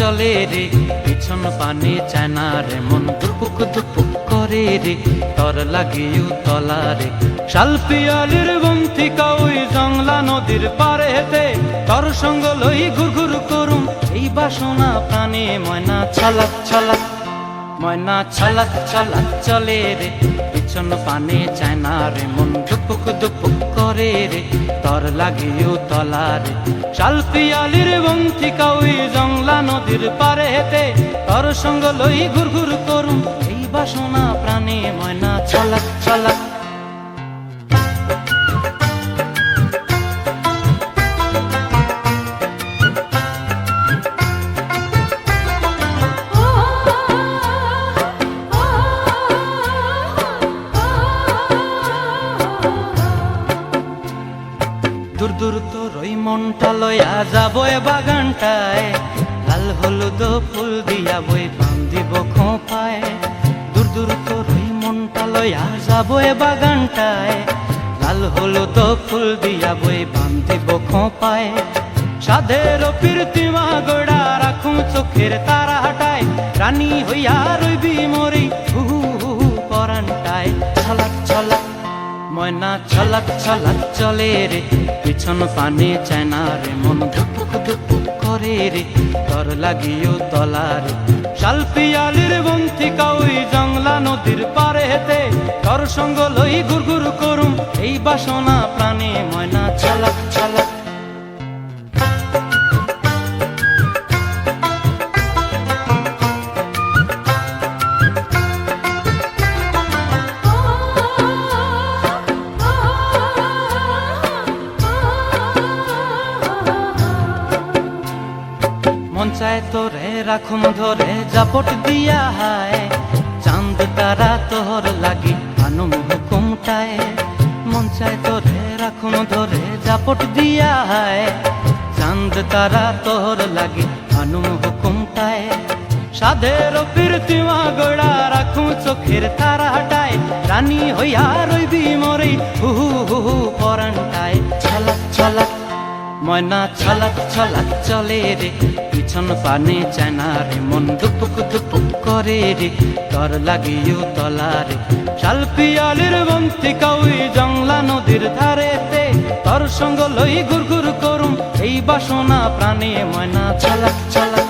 চলে রে, পিছন পানে চায় না রে, মন দুপুক দুপুক করে রে, তর লাগিও তলা রে। শাল পিয়ালির বন্থিকা ওই জংলা নদীর পারে হেতে, তর সঙ্গ লই ঘুর ঘুর করুম এই বাসনা প্রাণে। ময়না ছলাক ছলাক, ময়না ছলাক ছলাক চলে রে, পিছন পানে চায় না রে, মন দুপুক দুপুক করে রে, তর লাগিও তলা রে। শাল পিয়ালির বন্থিকা ওই জংলা নদীর পারে হেতে, তর সঙ্গ লই ঘুর ঘুর করুম এই বাসনা প্রাণে। ময়না ছলাক ছলাক। দূর দূর তোর ওই মনটা লয়া যাবো এ বাগানটায়, লাল হলুদ ফুল দিয়া বই বান্ধিব খোঁপায়। দূর দূর তোর ওই মনটা লয়া যাবো এ বাগানটায়, লাল হলুদ ফুল দিয়া বই বান্ধিব খোঁপায়। সাধের প্রীতিমা গোড়া রাখুম চোখের তারা হাটায়, রানী হইয়া রইবি মরি হু হু হু পরানটায়। ছলাক ছলাক, ময়না ছলাক ছলাক চলে রে, পিছন পানে চায় না রে, মন ধুপুক ধুপুক করে রে, তর লাগিও তলা রে। শাল পিয়ালির বন্থিকা ওই জংলা নদীর পারে হেতে, তর সঙ্গ লই ঘুর ঘুর করুম এই বাসনা প্রাণে। ময়না ছলাক ছলাক। মন চায় তোরে রাখুম ধরে জাপট দিয়া হায়, চাঁদ তারা তোর লাগি আনুম হুকুমটায়। মন চায় তোরে রাখুম ধরে জাপট দিয়া হায়, চাঁদ তারা তোর লাগি আনুম হুকুমটায়। সাধের প্রীতিমা গোড়া রাখুম চোখের তারা হাটায়, রানী হইয়া রইবি মরে হু হু হু হু পরানটায়। ছলাক ছলাক, ময়না ছলাক ছলাক চলে রে, পিছন পানে চায় না রে, মন দুপুক দুপুক করে রে, তর লাগিও তলা রে। শাল পিয়ালির বন্থিকা ওই জংলা নদীর ধারেতে, তর সঙ্গ লই ঘুর ঘুর করুম এই বাসনা প্রাণে। ময়না ছলাক ছলাক।